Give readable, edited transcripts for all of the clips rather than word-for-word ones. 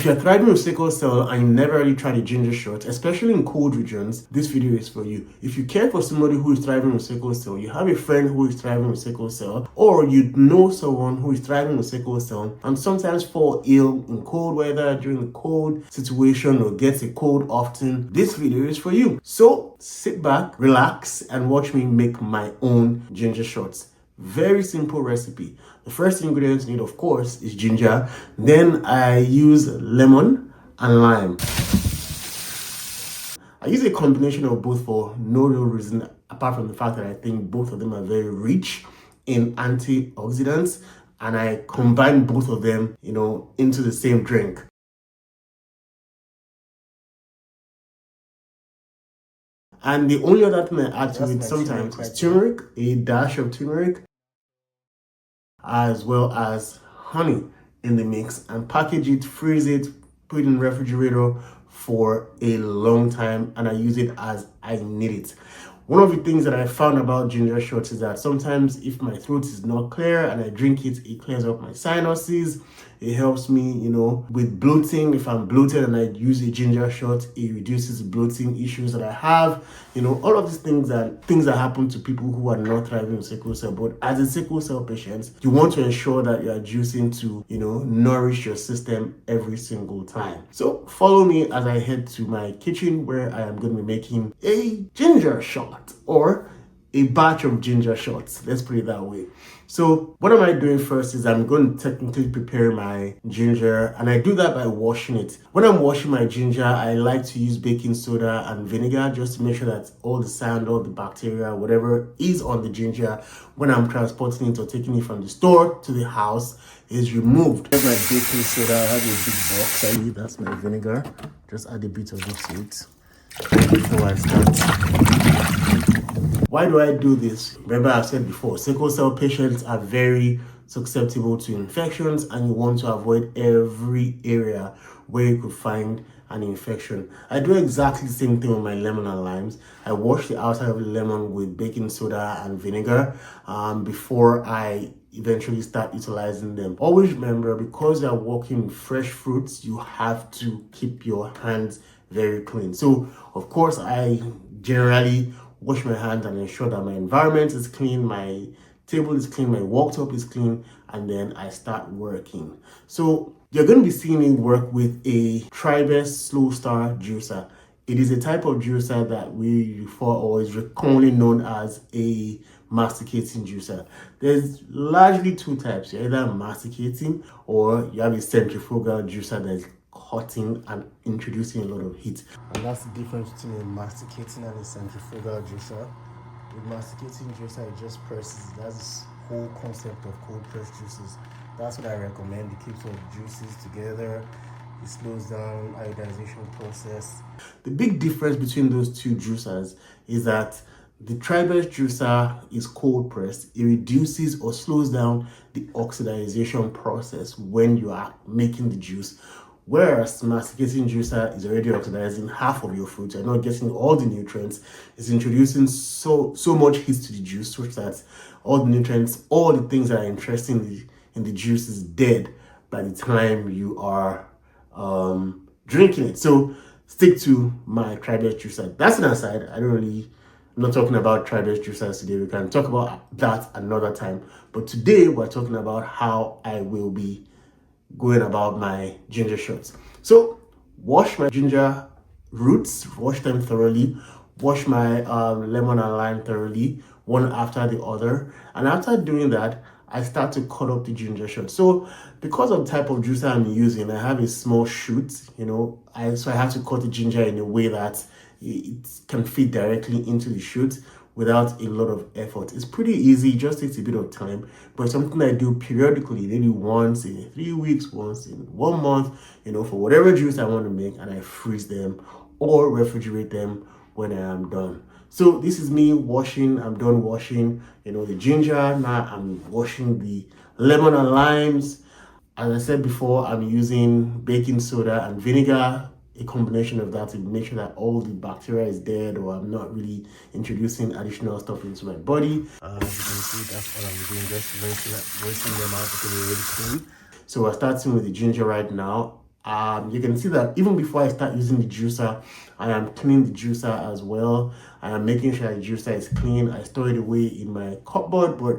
If you're thriving with sickle cell and you never really tried a ginger shot, especially in cold regions, this video is for you. If you care for somebody who is thriving with sickle cell, you have a friend who is thriving with sickle cell, or you know someone who is thriving with sickle cell and sometimes fall ill in cold weather during the cold situation or gets a cold often, this video is for you. So sit back, relax, and watch me make my own ginger shots. Very simple recipe. The first ingredient you need, of course, is ginger. Then I use lemon and lime. I use a combination of both for no real reason, apart from the fact that I think both of them are very rich in antioxidants, and I combine both of them, into the same drink. And the only other thing I add to it sometimes is turmeric, a dash of turmeric, as well as honey in the mix, and package it, freeze it, put it in the refrigerator for a long time, and I use it as I need it. One of the things that I found about ginger shots is that sometimes if my throat is not clear and I drink it, it clears up my sinuses. It helps me, with bloating. If I'm bloated and I use a ginger shot, it reduces the bloating issues that I have. All of these things that happen to people who are not thriving with sickle cell. But as a sickle cell patient, you want to ensure that you are juicing to, nourish your system every single time. So follow me as I head to my kitchen where I am going to be making a ginger shot, or a batch of ginger shots. Let's put it that way. So what am I doing first is I'm going to technically prepare my ginger, and I do that by washing it. When I'm washing my ginger, I like to use baking soda and vinegar just to make sure that all the sand, all the bacteria, whatever is on the ginger when I'm transporting it or taking it from the store to the house is removed. Here's my baking soda. I have a big box. That's my vinegar. Just add a bit of it to it before I start. Why do I do this? Remember, I've said before, sickle cell patients are very susceptible to infections, and you want to avoid every area where you could find an infection. I do exactly the same thing with my lemon and limes. I wash the outside of the lemon with baking soda and vinegar before I eventually start utilizing them. Always remember, because you're working with fresh fruits, you have to keep your hands very clean. So, of course, I generally wash my hands and ensure that my environment is clean, my table is clean, my worktop is clean, and then I start working. So you're going to be seeing me work with a Tribest Slow Star juicer. It is a type of juicer that we refer, or is commonly known as a masticating juicer. There's largely two types. You're either masticating, or you have a centrifugal juicer that's cutting and introducing a lot of heat. And that's the difference between a masticating and a centrifugal juicer. With masticating juicer, it just presses. That's this whole concept of cold press juices. That's what I recommend. It keeps all the juices together. It slows down iodization process. The big difference between those two juicers is that the Tribest juicer is cold pressed. It reduces or slows down the oxidization process when you are making the juice. Whereas masticating juicer is already oxidizing half of your fruit. You're not getting all the nutrients. It's introducing so much heat to the juice, such that all the nutrients, all the things that are interesting in the juice is dead by the time you are drinking it. So stick to my Tribest juicer. That's an aside. I'm not talking about Tribest juicers today. We can talk about that another time. But today we're talking about how I will be going about my ginger shots. So wash my ginger roots, wash them thoroughly, wash my lemon and lime thoroughly, one after the other. And after doing that, I start to cut up the ginger shot. So because of the type of juicer I'm using, I have a small shoot, so I have to cut the ginger in a way that it can fit directly into the shoot without a lot of effort. It's pretty easy, it just takes a bit of time, but something I do periodically, maybe once in 3 weeks, once in 1 month, for whatever juice I want to make, and I freeze them or refrigerate them when I am done. So this is me washing. I'm done washing, the ginger. Now I'm washing the lemon and limes. As I said before, I'm using baking soda and vinegar, a combination of that to make sure that all the bacteria is dead, or I'm not really introducing additional stuff into my body. As you can see, that's all I'm doing, just rinsing them out until they're ready clean. So we're starting with the ginger right now. You can see that even before I start using the juicer, I am cleaning the juicer as well. I am making sure the juicer is clean. I store it away in my cupboard, but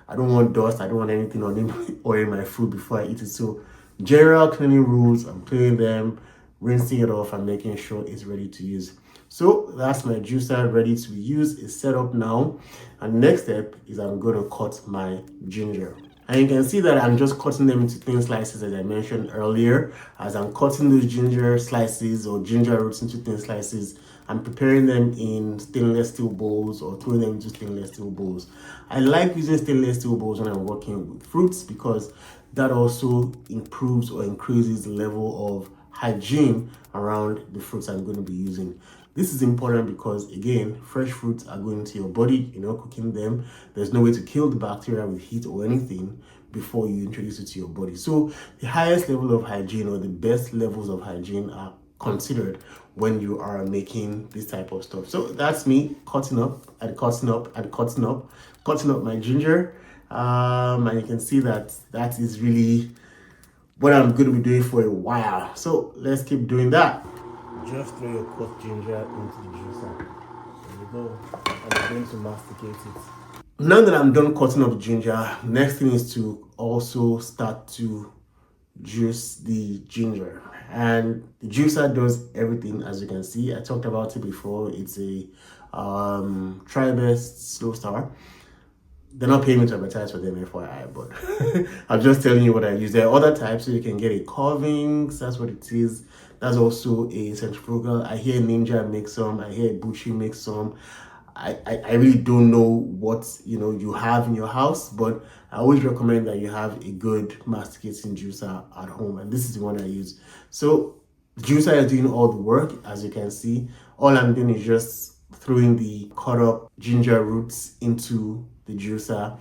I don't want dust. I don't want anything on it or in my food before I eat it. So general cleaning rules, I'm cleaning them, rinsing it off, and making sure it's ready to use. So that's my juicer ready to be used. It's set up now. And next step is I'm going to cut my ginger. And you can see that I'm just cutting them into thin slices, as I mentioned earlier. As I'm cutting those ginger slices or ginger roots into thin slices, I'm preparing them in stainless steel bowls or throwing them into stainless steel bowls. I like using stainless steel bowls when I'm working with fruits because that also improves or increases the level of hygiene around the fruits I'm going to be using. This is important because, again, fresh fruits are going into your body, cooking them. There's no way to kill the bacteria with heat or anything before you introduce it to your body. So the highest level of hygiene or the best levels of hygiene are considered when you are making this type of stuff. So that's me cutting up and cutting up and cutting up my ginger. And you can see that is really what I'm going to be doing for a while. So let's keep doing that. Just throw your cut ginger into the juicer. There you go. And I'm going to masticate it. Now that I'm done cutting up the ginger, next thing is to also start to juice the ginger. And the juicer does everything, as you can see. I talked about it before. It's a Tri-Best Slow Star. They're not paying me to advertise for them, FYI, but I'm just telling you what I use. There are other types, so you can get a Carvings, that's what it is. That's also a centrifugal. I hear Ninja makes some, I hear Bucci makes some. I really don't know what you have in your house, but I always recommend that you have a good masticating juicer at home, and this is the one I use. So the juicer is doing all the work, as you can see. All I'm doing is just throwing the cut up ginger roots into the juicer,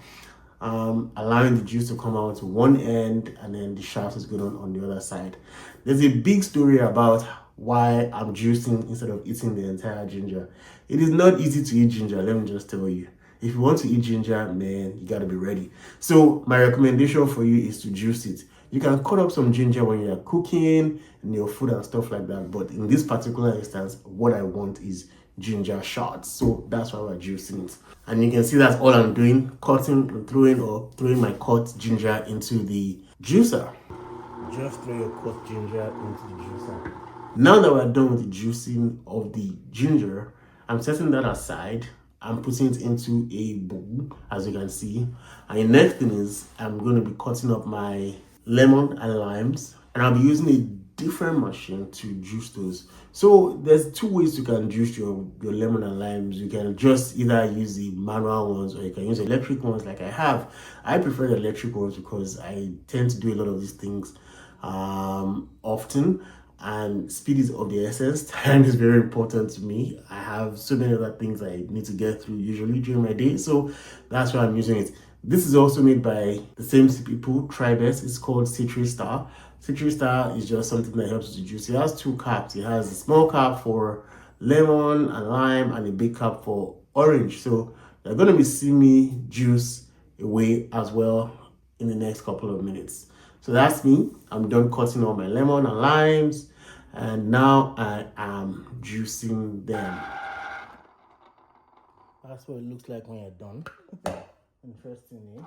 allowing the juice to come out to one end, and then the shaft is going on the other side. There's a big story about why I'm juicing instead of eating the entire ginger. It is not easy to eat ginger, let me just tell you. If you want to eat ginger, man, you got to be ready. So my recommendation for you is to juice it. You can cut up some ginger when you're cooking in your food and stuff like that, but in this particular instance, what I want is ginger shots. So that's why we're juicing it. And you can see that's all I'm doing, cutting and throwing my cut ginger into the juicer. Just throw your cut ginger into the juicer. Now that we're done with the juicing of the ginger, I'm setting that aside. I'm putting it into a bowl, as you can see. And the next thing is I'm going to be cutting up my lemon and limes, and I'll be using a different machine to juice those. So there's two ways you can juice your lemon and limes. You can just either use the manual ones or you can use electric ones like I have. I prefer the electric ones because I tend to do a lot of these things often, and speed is of the essence. Time is very important to me. I have so many other things I need to get through usually during my day, so that's why I'm using it. This is also made by the same people, Tri-Best. It's called Citrus Star. Citrus Star is just something that helps to juice. It has two caps. It has a small cap for lemon and lime and a big cap for orange. So you're going to be seeing me juice away as well in the next couple of minutes. So that's me. I'm done cutting all my lemon and limes, and now I am juicing them. That's what it looks like when you're done. Interesting, eh?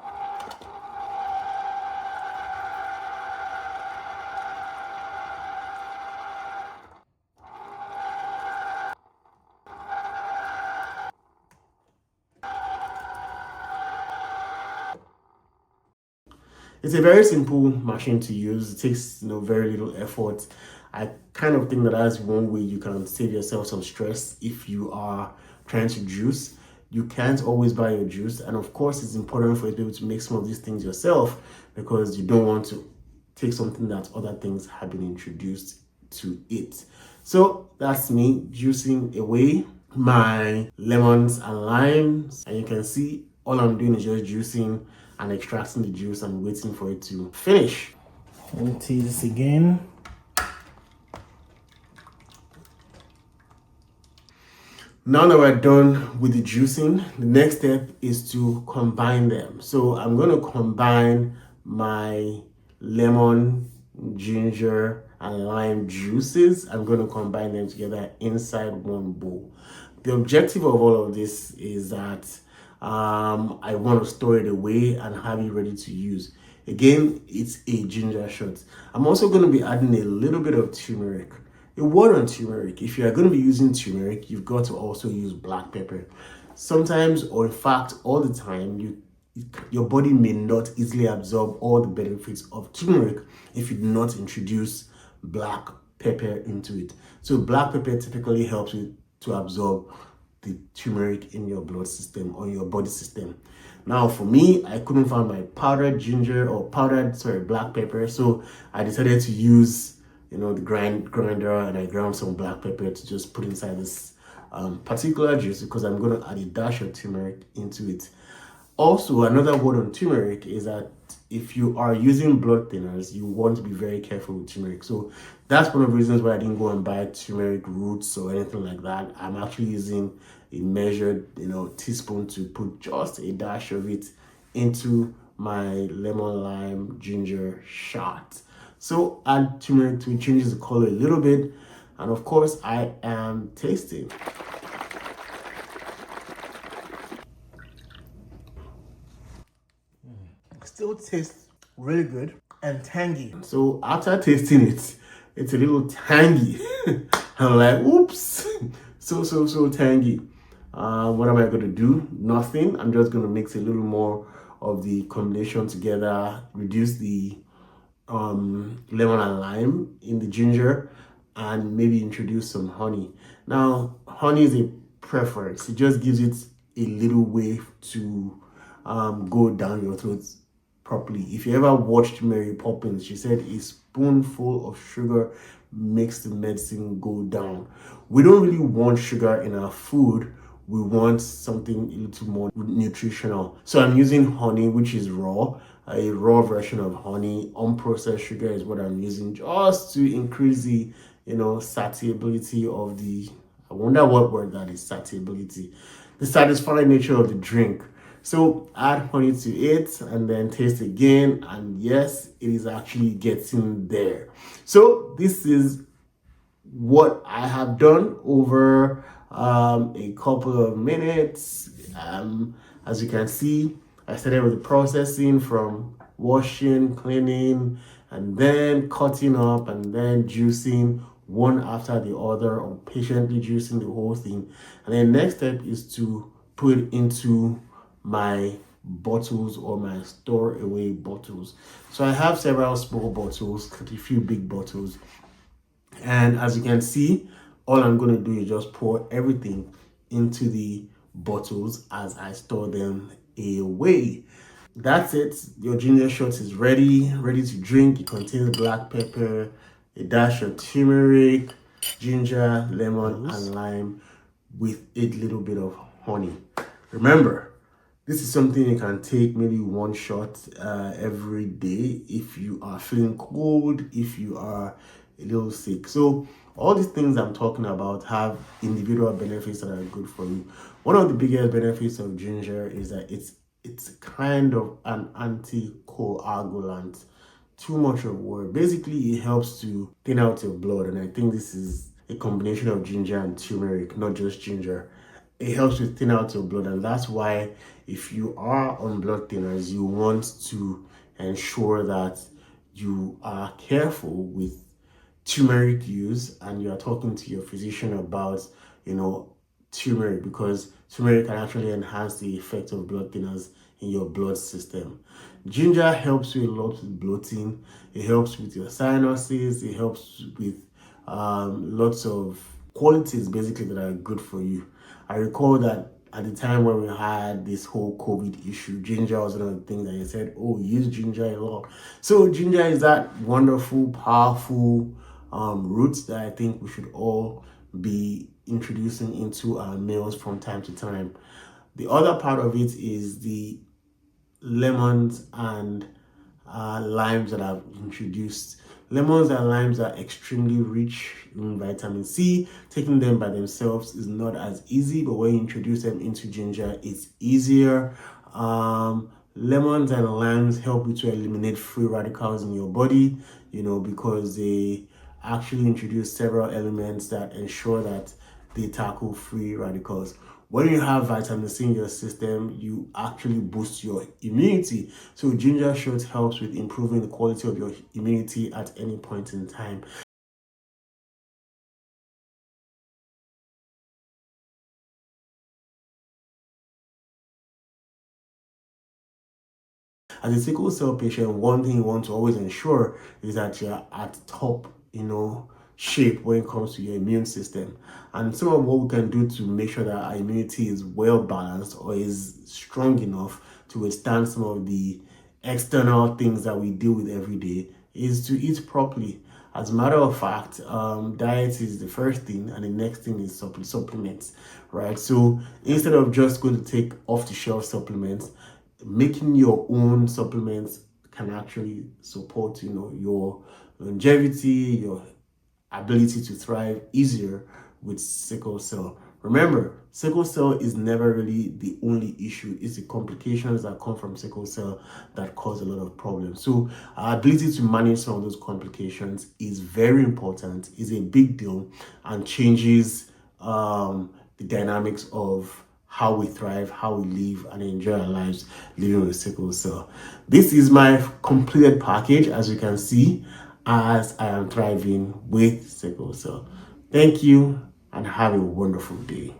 It's a very simple machine to use. It takes very little effort. I kind of think that's one way you can save yourself some stress if you are trying to juice. You can't always buy your juice, and of course it's important for you to be able to make some of these things yourself because you don't want to take something that other things have been introduced to it. So that's me juicing away my lemons and limes, and you can see all I'm doing is just juicing and extracting the juice and waiting for it to finish. Empty this again. Now that we're done with the juicing, the next step is to combine them. So I'm going to combine my lemon, ginger, and lime juices. I'm going to combine them together inside one bowl. The objective of all of this is that I want to store it away and have it ready to use. Again, it's a ginger shot. I'm also going to be adding a little bit of turmeric. A word on turmeric: if you are going to be using turmeric, you've got to also use black pepper. Sometimes, or in fact all the time, your body may not easily absorb all the benefits of turmeric if you do not introduce black pepper into it. So black pepper typically helps you to absorb the turmeric in your blood system or your body system. Now for me, I couldn't find my powdered ginger or black pepper, so I decided to use the grinder, and I ground some black pepper to just put inside this particular juice, because I'm going to add a dash of turmeric into it. Also, another word on turmeric is that if you are using blood thinners, you want to be very careful with turmeric. So that's one of the reasons why I didn't go and buy turmeric roots or anything like that. I'm actually using a measured teaspoon to put just a dash of it into my lemon lime ginger shot. So add turmeric to it, changes the color a little bit, and of course I am tasting. Still tastes really good and tangy. So after tasting it, it's a little tangy. I'm like, oops, so tangy. What am I going to do? Nothing. I'm just going to mix a little more of the combination together, reduce the lemon and lime in the ginger, and maybe introduce some honey. Now, honey is a preference. It just gives it a little way to go down your throat properly. If you ever watched Mary Poppins, she said a spoonful of sugar makes the medicine go down. We don't really want sugar in our food. We want something a little more nutritional. So I'm using honey, which is raw, a raw version of honey. Unprocessed sugar is what I'm using, just to increase the satiability of the, I wonder what word that is, satiability, the satisfying nature of the drink. So add honey to it and then taste again, and yes, it is actually getting there. So this is what I have done over a couple of minutes. As you can see, I started with the processing from washing, cleaning, and then cutting up, and then juicing one after the other, or patiently juicing the whole thing. And then next step is to put it into my bottles or my store away bottles. So I have several small bottles, a few big bottles, and as you can see, all I'm going to do is just pour everything into the bottles as I store them away. That's it. Your ginger shot is ready to drink. It contains black pepper, a dash of turmeric, ginger, lemon, and lime, with a little bit of honey. Remember, this is something you can take maybe one shot every day if you are feeling cold, if you are a little sick. So all these things I'm talking about have individual benefits that are good for you. One of the biggest benefits of ginger is that it's kind of an anticoagulant. Too much of word. Basically, it helps to thin out your blood, and I think this is a combination of ginger and turmeric, not just ginger. It helps to thin out your blood, and that's why if you are on blood thinners, you want to ensure that you are careful with turmeric use, and you are talking to your physician about turmeric, because turmeric can actually enhance the effect of blood thinners in your blood system. Ginger helps you a lot with bloating. It helps with your sinuses. It helps with lots of qualities basically that are good for you. I recall that at the time when we had this whole COVID issue, ginger was one of the things that they said, oh, use ginger a lot. So ginger is that wonderful, powerful root that I think we should all be introducing into our meals from time to time. The other part of it is the lemons and limes that I've introduced. Lemons and limes are extremely rich in vitamin C. Taking them by themselves is not as easy, but when you introduce them into ginger, it's easier. Lemons and limes help you to eliminate free radicals in your body, because they actually introduce several elements that ensure that they tackle free radicals. When you have vitamin C in your system, you actually boost your immunity. So ginger shots helps with improving the quality of your immunity at any point in time. As a sickle cell patient, one thing you want to always ensure is that you're at top, shape when it comes to your immune system. And some of what we can do to make sure that our immunity is well balanced or is strong enough to withstand some of the external things that we deal with every day is to eat properly. As a matter of fact, diet is the first thing, and the next thing is supplements, right? So instead of just going to take off-the-shelf supplements, making your own supplements can actually support, your longevity, your ability to thrive easier with sickle cell. Remember, sickle cell is never really the only issue. It's the complications that come from sickle cell that cause a lot of problems. So our ability to manage some of those complications is very important, is a big deal, and changes the dynamics of how we thrive, how we live, and enjoy our lives living with sickle cell. This is my completed package, as you can see, as I am thriving with sickle cell. Thank you and have a wonderful day.